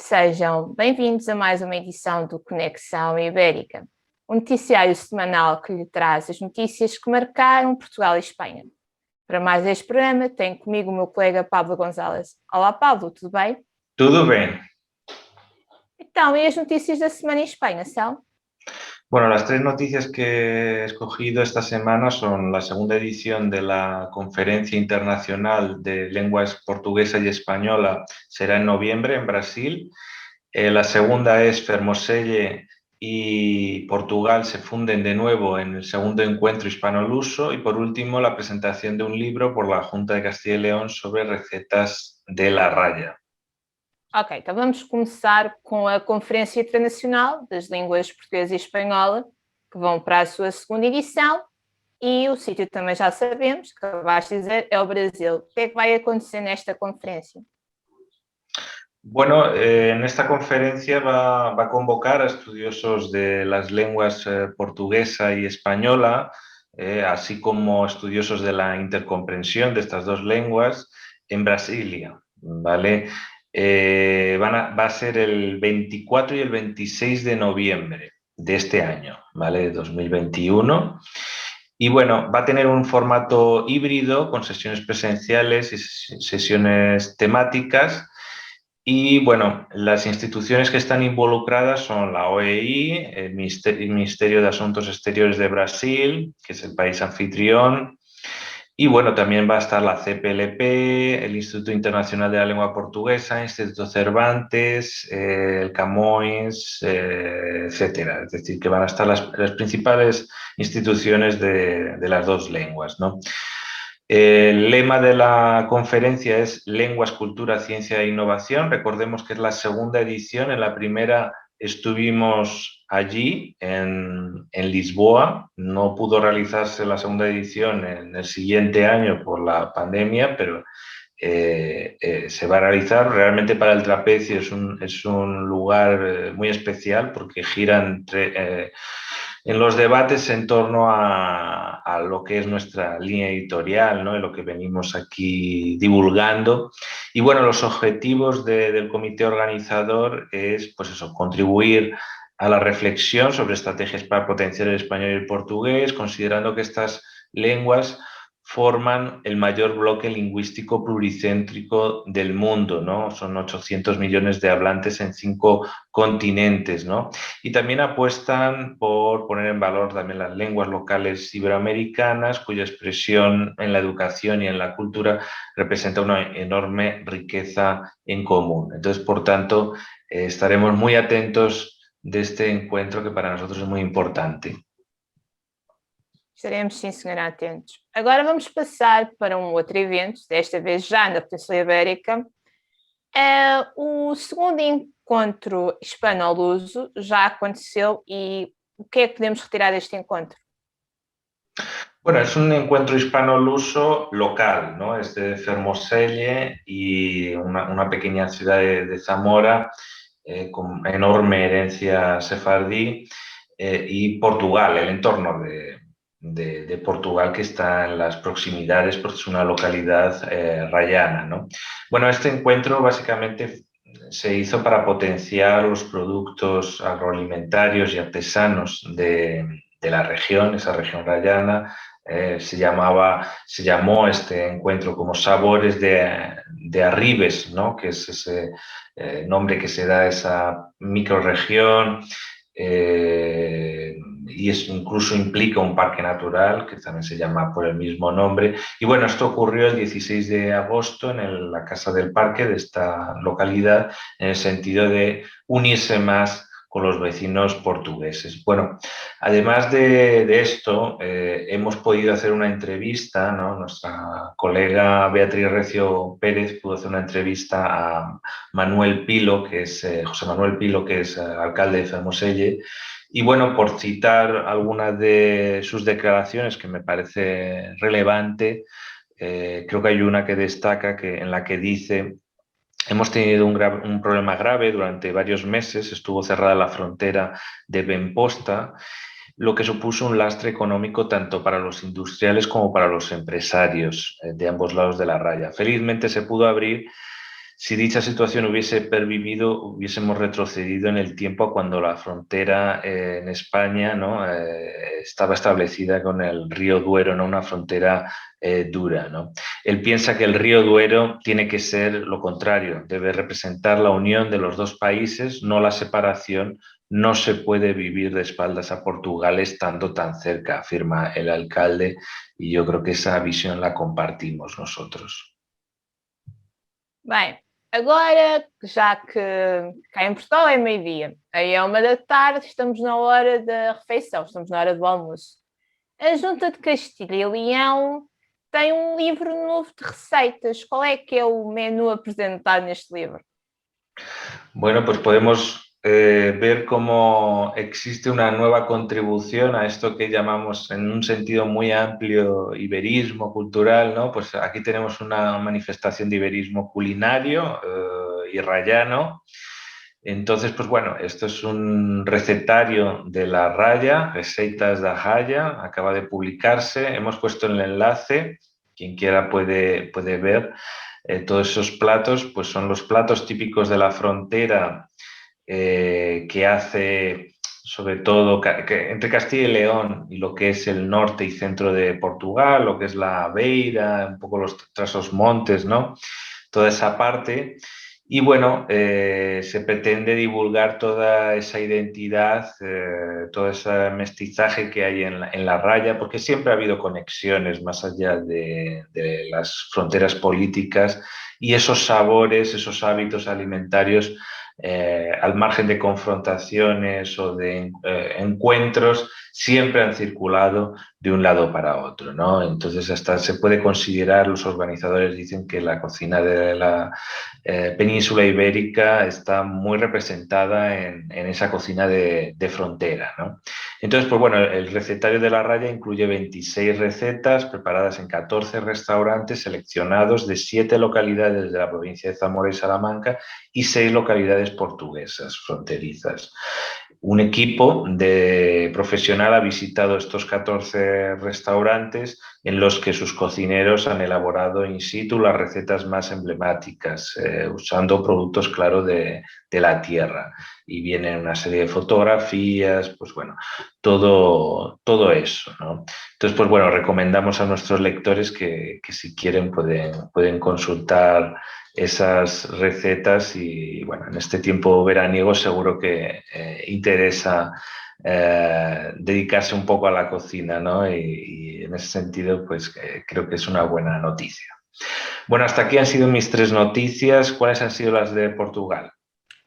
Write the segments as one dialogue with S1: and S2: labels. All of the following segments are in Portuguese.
S1: Sejam bem-vindos a mais uma edição do Conexão Ibérica, um noticiário semanal que lhe traz as notícias que marcaram Portugal e Espanha. Para mais este programa, tenho comigo o meu colega Pablo González. Olá, Pablo, tudo bem?
S2: Tudo bien.
S1: Então, e as notícias da semana em Espanha são?
S2: Bueno, las tres noticias que he escogido esta semana son la segunda edición de la Conferencia Internacional de Lenguas Portuguesa y Española, será en noviembre en Brasil. La segunda es Fermoselle y Portugal se funden de nuevo en el segundo encuentro hispano-luso. Y por último, la presentación de un libro por la Junta de Castilla y León sobre recetas de la raya.
S1: Ok, então vamos começar com a Conferência Internacional das Línguas Portuguesa e Espanhola, que vão para a sua segunda edição, e o sítio também já sabemos, que acabaste de dizer, é o Brasil. O que é que vai acontecer nesta conferência?
S2: Bueno, en esta conferencia va a convocar a estudiosos de las lenguas portuguesa y española, así como estudiosos de la intercomprensión de estas dos lenguas en Brasilia, ¿vale? Va a ser el 24 y el 26 de noviembre de este año, ¿vale? De 2021. Y bueno, va a tener un formato híbrido con sesiones presenciales y sesiones temáticas. Y bueno, las instituciones que están involucradas son la OEI, el Ministerio de Asuntos Exteriores de Brasil, que es el país anfitrión, y bueno, también va a estar la CPLP, el Instituto Internacional de la Lengua Portuguesa, Instituto Cervantes, el Camões, etcétera. Es decir, que van a estar las principales instituciones de las dos lenguas, ¿no? El lema de la conferencia es Lenguas, Cultura, Ciencia e Innovación. Recordemos que es la segunda edición. En la primera estuvimos allí, en Lisboa. No pudo realizarse la segunda edición en el siguiente año por la pandemia, pero se va a realizar. Realmente para el trapecio es un lugar muy especial porque giran en los debates en torno a lo que es nuestra línea editorial, ¿no? Y lo que venimos aquí divulgando. Y bueno, los objetivos del comité organizador es, pues eso, contribuir a la reflexión sobre estrategias para potenciar el español y el portugués, considerando que estas lenguas forman el mayor bloque lingüístico pluricéntrico del mundo, ¿no? Son 800 millones de hablantes en 5 continentes, ¿no? Y también apuestan por poner en valor también las lenguas locales iberoamericanas, cuya expresión en la educación y en la cultura representa una enorme riqueza en común. Entonces, por tanto, estaremos muy atentos de este encuentro que para nosotros es muy importante.
S1: Estaremos, sim, senhora, atentos. Agora vamos passar para um outro evento, desta vez já na Península Ibérica. O segundo encontro hispano-luso já aconteceu e o que é que podemos retirar deste encontro?
S2: Bueno, es un encuentro hispano-luso local, ¿no? Es de Fermoselle y una pequeña ciudad de Zamora con enorme herencia sefardí y Portugal, el entorno de Portugal que está en las proximidades porque es una localidad rayana, ¿no? Bueno, este encuentro básicamente se hizo para potenciar los productos agroalimentarios y artesanos de la región, esa región rayana. Se llamó este encuentro como Sabores de Arribes, ¿no? Que es ese nombre que se da a esa microrregión. Y incluso implica un parque natural que también se llama por el mismo nombre. Y bueno, esto ocurrió el 16 de agosto en la Casa del Parque de esta localidad, en el sentido de unirse más con los vecinos portugueses. Bueno, además de esto, hemos podido hacer una entrevista, ¿no? Nuestra colega Beatriz Recio Pérez pudo hacer una entrevista a Manuel Pilo, que es José Manuel Pilo, que es alcalde de Fermoselle. Y bueno, por citar algunas de sus declaraciones que me parece relevante, creo que hay una que destaca en la que dice: hemos tenido un problema grave durante varios meses, estuvo cerrada la frontera de Benposta, lo que supuso un lastre económico tanto para los industriales como para los empresarios de ambos lados de la raya. Felizmente se pudo abrir, si dicha situación hubiese pervivido, hubiésemos retrocedido en el tiempo cuando la frontera en España, ¿no? Estaba establecida con el río Duero, ¿no? Una frontera dura, ¿no? Él piensa que el río Duero tiene que ser lo contrario, debe representar la unión de los dos países, no la separación. No se puede vivir de espaldas a Portugal estando tan cerca, afirma el alcalde, y yo creo que esa visión la compartimos nosotros.
S1: Bem, agora, já que cá em Portugal é meio-dia, aí é 1 da tarde, estamos na hora da refeição, estamos na hora do almoço. A Junta de Castilha e Leão tem um livro novo de receitas. Qual é que é o menu apresentado neste livro?
S2: Bueno, pues podemos ver cómo existe una nueva contribución a esto que llamamos en un sentido muy amplio iberismo cultural, ¿no? Pues aquí tenemos una manifestación de iberismo culinario y rayano. Entonces, pues bueno, esto es un recetario de La Raya, Receitas da Raya, acaba de publicarse. Hemos puesto el enlace, quien quiera puede ver. Todos esos platos, pues son los platos típicos de la frontera que hace sobre todo entre Castilla y León y lo que es el norte y centro de Portugal, lo que es la Beira, un poco los Trás-os-Montes, ¿no? Toda esa parte. Y bueno, se pretende divulgar toda esa identidad, todo ese mestizaje que hay en la raya, porque siempre ha habido conexiones más allá de las fronteras políticas y esos sabores, esos hábitos alimentarios, al margen de confrontaciones o de encuentros, siempre han circulado de un lado para otro, ¿no? Entonces hasta se puede considerar, los organizadores dicen que la cocina de la península ibérica está muy representada en esa cocina de frontera, ¿no? Entonces, pues bueno, el recetario de La Raya incluye 26 recetas preparadas en 14 restaurantes seleccionados de 7 localidades de la provincia de Zamora y Salamanca y 6 localidades portuguesas fronterizas. Un equipo profesional ha visitado estos 14 restaurantes en los que sus cocineros han elaborado in situ las recetas más emblemáticas, usando productos, claro, de la tierra. Y vienen una serie de fotografías, pues bueno, todo eso, ¿no? Entonces, pues bueno, recomendamos a nuestros lectores que si quieren pueden consultar esas recetas y bueno, en este tiempo veraniego seguro que interesa dedicarse un poco a la cocina, ¿no? Y en ese sentido, pues creo que es una buena noticia. Bueno, hasta aquí han sido mis 3 noticias. ¿Cuáles han sido las de Portugal?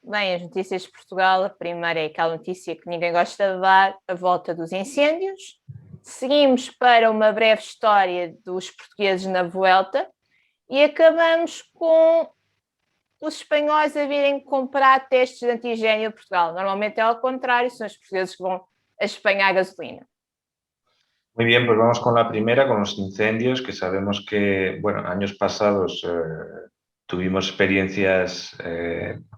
S1: Bem, as notícias de Portugal, a primeira é aquela notícia que ninguém gosta de dar, a volta dos incêndios. Seguimos para uma breve história dos portugueses na Vuelta e acabamos com os espanhóis a virem comprar testes de antigênio a Portugal. Normalmente é ao contrário, são os portugueses que vão a Espanha a gasolina.
S2: Muy bien, pues vamos con la primera, con los incendios, que sabemos que, bueno, años pasados tuvimos experiencias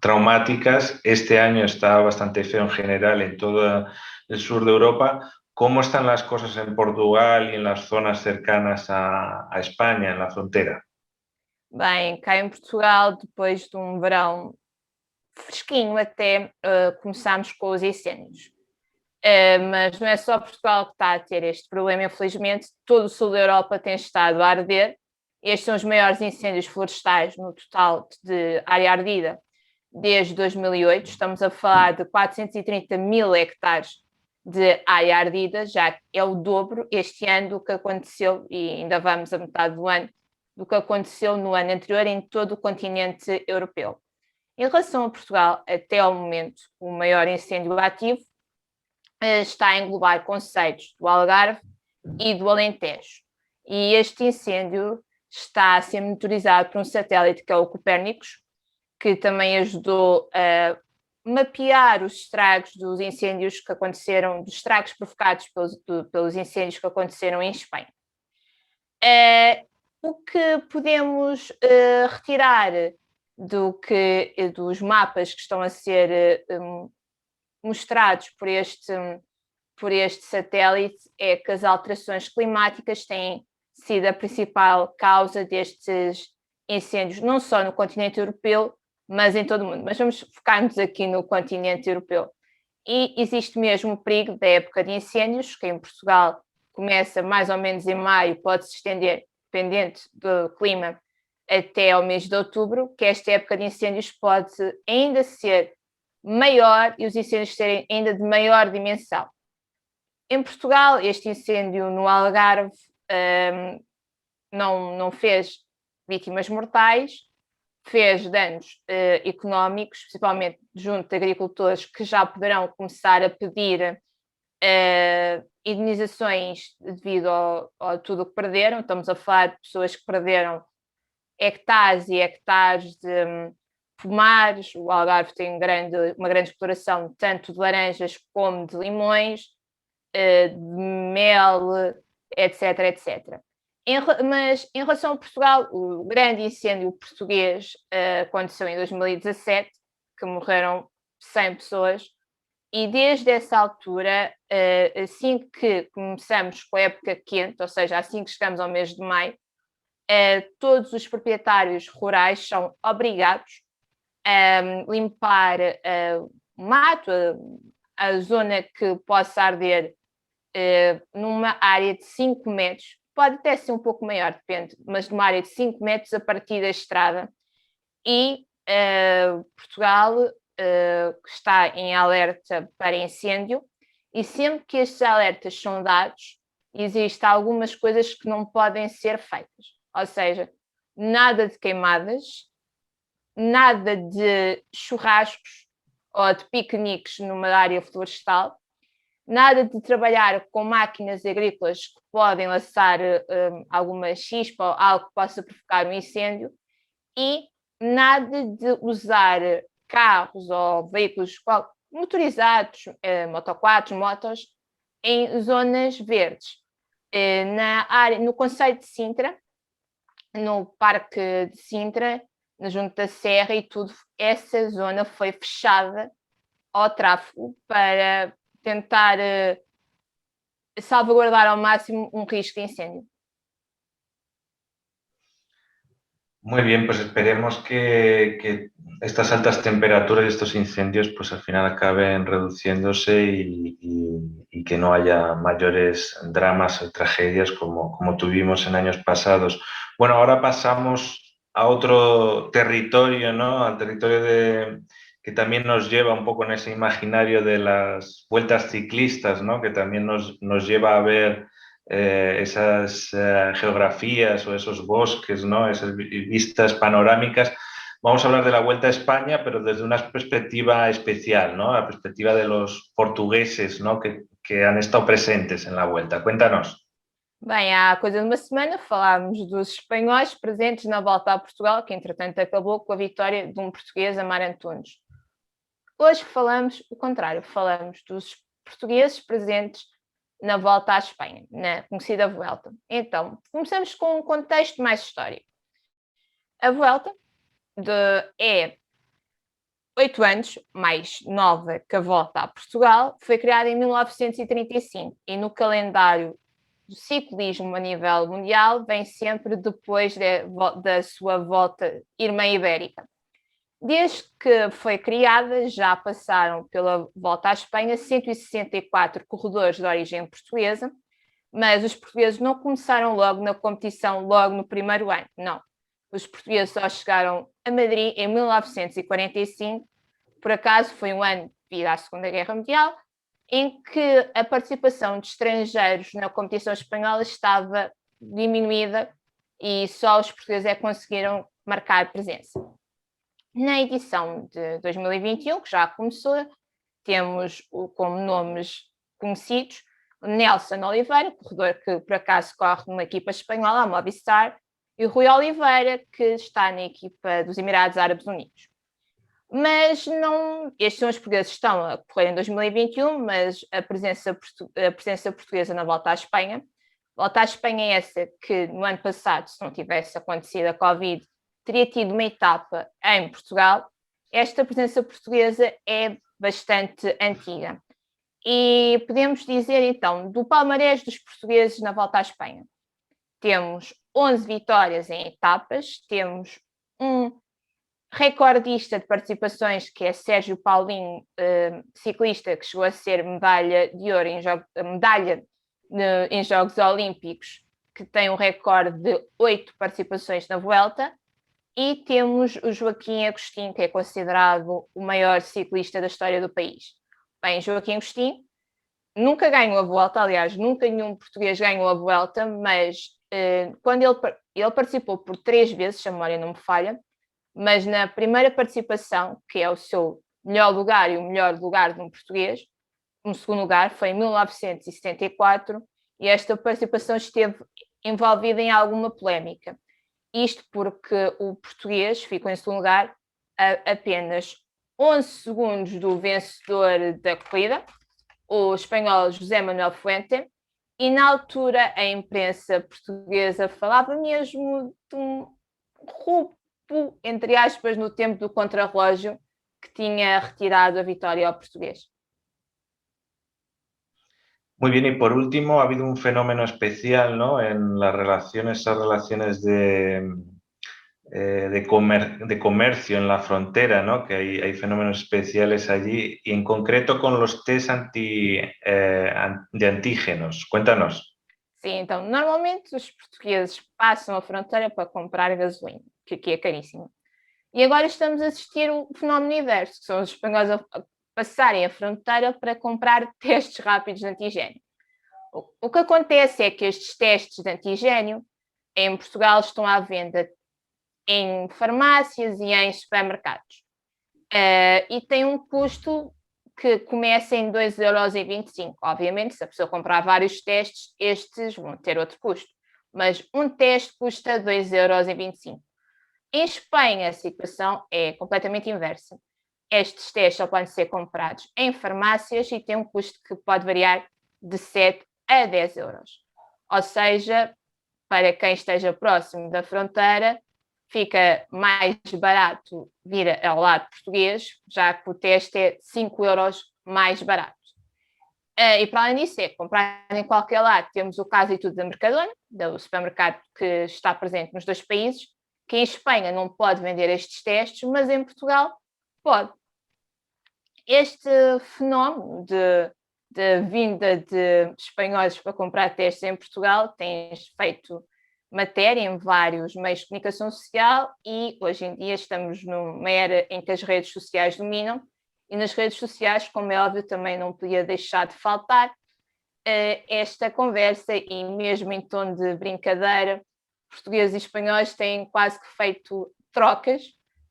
S2: traumáticas. Este año está bastante feo en general en todo el sur de Europa. ¿Cómo están las cosas en Portugal y en las zonas cercanas a España, en la frontera?
S1: Bem, cá em Portugal, depois de um verão fresquinho até, começámos com os incêndios. Mas não é só Portugal que está a ter este problema, infelizmente, todo o sul da Europa tem estado a arder. Estes são os maiores incêndios florestais no total de área ardida desde 2008. Estamos a falar de 430 mil hectares de área ardida, já é o dobro este ano do que aconteceu, e ainda vamos a metade do ano, do que aconteceu no ano anterior em todo o continente europeu. Em relação a Portugal, até ao momento, o maior incêndio ativo está a englobar concelhos do Algarve e do Alentejo. E este incêndio está a ser monitorizado por um satélite que é o Copérnicos, que também ajudou a mapear os estragos dos incêndios que aconteceram, dos estragos provocados pelos incêndios que aconteceram em Espanha. O que podemos retirar dos mapas que estão a ser mostrados por este satélite é que as alterações climáticas têm sido a principal causa destes incêndios não só no continente europeu, mas em todo o mundo. Mas vamos focar-nos aqui no continente europeu. E existe mesmo o perigo da época de incêndios, que em Portugal começa mais ou menos em maio, pode se estender, dependente do clima, até ao mês de outubro, que esta época de incêndios pode ainda ser maior e os incêndios serem ainda de maior dimensão. Em Portugal, este incêndio no Algarve não fez vítimas mortais, fez danos económicos, principalmente junto de agricultores que já poderão começar a pedir indenizações devido a tudo o que perderam. Estamos a falar de pessoas que perderam hectares e hectares de pomares. O Algarve tem uma grande exploração tanto de laranjas como de limões, de mel, etc, etc. Mas em relação a Portugal, o grande incêndio português aconteceu em 2017, que morreram 100 pessoas, e desde essa altura, assim que começamos com a época quente, ou seja, assim que chegamos ao mês de maio, todos os proprietários rurais são obrigados a limpar o mato, a zona que possa arder numa área de 5 metros, pode até ser um pouco maior, depende, mas numa área de 5 metros a partir da estrada. E Portugal está em alerta para incêndio, e sempre que estes alertas são dados, existem algumas coisas que não podem ser feitas. Ou seja, nada de queimadas, nada de churrascos ou de piqueniques numa área florestal, nada de trabalhar com máquinas agrícolas que podem lançar alguma chispa ou algo que possa provocar um incêndio, e nada de usar carros ou veículos motorizados, motoquatos, motos, em zonas verdes. No concelho de Sintra, no Parque de Sintra, na Junta da Serra e tudo, essa zona foi fechada ao tráfego para tentar salvaguardar ao máximo un risco de incêndio.
S2: Muy bien, pues esperemos que estas altas temperaturas y estos incendios pues al final acaben reduciéndose y que no haya mayores dramas o tragedias como tuvimos en años pasados. Bueno, ahora pasamos a otro territorio, ¿no? Al territorio que también nos lleva un poco en ese imaginario de las vueltas ciclistas, ¿no? Que también nos lleva a ver esas geografías o esos bosques, ¿no? Esas vistas panorámicas. Vamos a hablar de la Vuelta a España, pero desde una perspectiva especial, ¿no? La perspectiva de los portugueses, ¿no? que han estado presentes en la Vuelta. Cuéntanos.
S1: Bem, há coisa de uma semana falámos dos espanhóis presentes na volta a Portugal, que entretanto acabou com a vitória de um português, Amar Antunes. Hoje falamos o contrário, falamos dos portugueses presentes na volta à Espanha, na conhecida Vuelta. Então, começamos com um contexto mais histórico. A Vuelta é 8 anos mais nova que a volta a Portugal, foi criada em 1935 e no calendário do ciclismo a nível mundial vem sempre depois da sua volta irmã ibérica. Desde que foi criada, já passaram pela volta à Espanha 164 corredores de origem portuguesa, mas os portugueses não começaram logo na competição, logo no primeiro ano, não. Os portugueses só chegaram a Madrid em 1945, por acaso foi um ano devido à Segunda Guerra Mundial, em que a participação de estrangeiros na competição espanhola estava diminuída e só os portugueses conseguiram marcar presença. Na edição de 2021, que já começou, temos como nomes conhecidos Nelson Oliveira, corredor que por acaso corre numa equipa espanhola, a Movistar, e o Rui Oliveira, que está na equipa dos Emirados Árabes Unidos. Mas estes são os portugueses que estão a correr em 2021, mas a presença portuguesa na Volta à Espanha. Volta à Espanha é essa que no ano passado, se não tivesse acontecido a Covid, teria tido uma etapa em Portugal. Esta presença portuguesa é bastante antiga. E podemos dizer, então, do palmarés dos portugueses na Volta à Espanha. Temos 11 vitórias em etapas, temos um recordista de participações, que é Sérgio Paulinho, ciclista, que chegou a ser medalha de ouro em Jogos Olímpicos, que tem um recorde de 8 participações na Vuelta, e temos o Joaquim Agostinho, que é considerado o maior ciclista da história do país. Bem, Joaquim Agostinho nunca ganhou a Vuelta, aliás, nunca nenhum português ganhou a Vuelta, mas quando ele participou por 3 vezes, se a memória não me falha, mas na primeira participação, que é o seu melhor lugar e o melhor lugar de um português, um segundo lugar, foi em 1974, e esta participação esteve envolvida em alguma polémica. Isto porque o português ficou em segundo lugar a apenas 11 segundos do vencedor da corrida, o espanhol José Manuel Fuente, e na altura a imprensa portuguesa falava mesmo de um roubo, entre aspas, no tempo do contrarrelógio, que tinha retirado a vitória ao português.
S2: Muy bien, y por último, ha habido un fenómeno especial, ¿no? En las relaciones, esas relaciones de comercio en la frontera, ¿no? Que hay fenómenos especiales allí, y en concreto con los test de antígenos. Cuéntanos.
S1: Sim, então, normalmente os portugueses passam a fronteira para comprar gasolina, que aqui é caríssimo. E agora estamos a assistir o fenómeno inverso, que são os espanhóis a passarem a fronteira para comprar testes rápidos de antigênio. O que acontece é que estes testes de antigênio em Portugal estão à venda em farmácias e em supermercados. E tem um custo que começa em 2,25€. Obviamente, se a pessoa comprar vários testes, estes vão ter outro custo. Mas um teste custa 2,25€. Em Espanha, a situação é completamente inversa. Estes testes só podem ser comprados em farmácias e têm um custo que pode variar de 7 a 10 euros. Ou seja, para quem esteja próximo da fronteira, fica mais barato vir ao lado português, já que o teste é 5 euros mais barato. E para além disso, é comprar em qualquer lado. Temos o caso e tudo da Mercadona, do supermercado que está presente nos 2 países, que em Espanha não pode vender estes testes, mas em Portugal pode. Este fenómeno de vinda de espanhóis para comprar testes em Portugal tem feito matéria em vários meios de comunicação social, e hoje em dia estamos numa era em que as redes sociais dominam, e nas redes sociais, como é óbvio, também não podia deixar de faltar esta conversa, e mesmo em tom de brincadeira, portugueses e espanhóis têm quase que feito trocas,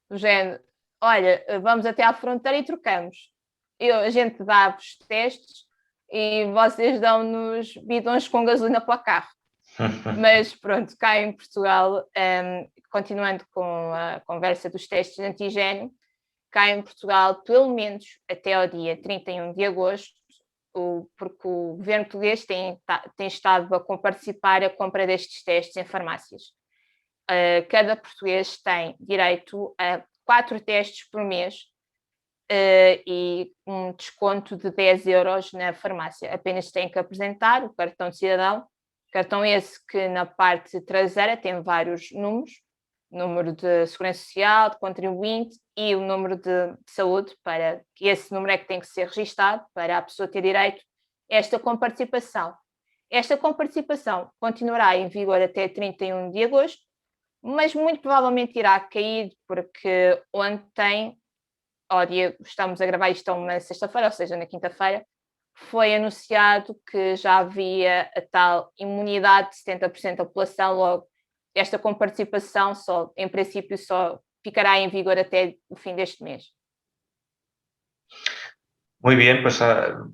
S1: do género, olha, vamos até à fronteira e trocamos. A gente dá-vos testes e vocês dão-nos bidões com gasolina para o carro. Mas pronto, cá em Portugal, continuando com a conversa dos testes de antigênio, cá em Portugal, pelo menos até ao dia 31 de agosto, porque o governo português tem estado a participar a compra destes testes em farmácias. Cada português tem direito a 4 testes por mês e um desconto de 10 euros na farmácia. Apenas tem que apresentar o cartão de cidadão, cartão esse que na parte traseira tem vários números, número de segurança social, de contribuinte e o número de saúde, para que esse número é que tem que ser registado para a pessoa ter direito a esta comparticipação. Esta comparticipação continuará em vigor até 31 de agosto, mas muito provavelmente irá cair, porque ontem, estamos a gravar isto uma sexta-feira, ou seja, na quinta-feira, foi anunciado que já havia a tal imunidade de 70% da população. Logo, esta comparticipação em princípio só ficará en vigor até el fin de este mes.
S2: Muy bien, pues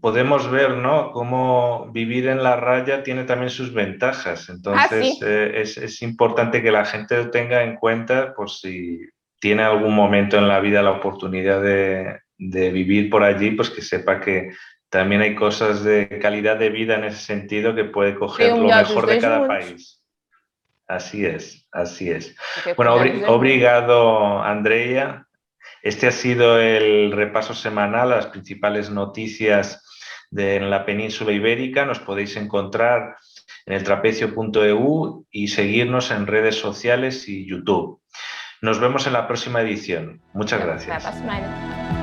S2: podemos ver, ¿no?, cómo vivir en la raya tiene también sus ventajas. Entonces,
S1: sí.
S2: Es importante que la gente lo tenga en cuenta por si tiene algún momento en la vida la oportunidad de vivir por allí, pues que sepa que también hay cosas de calidad de vida en ese sentido, que puede coger lo mejor de cada país. Así es, así es. Bueno, obrigado, Andrea. Este ha sido el repaso semanal a las principales noticias en la península ibérica. Nos podéis encontrar en eltrapecio.eu y seguirnos en redes sociales y YouTube. Nos vemos en la próxima edición. Muchas gracias.
S1: Até para a semana.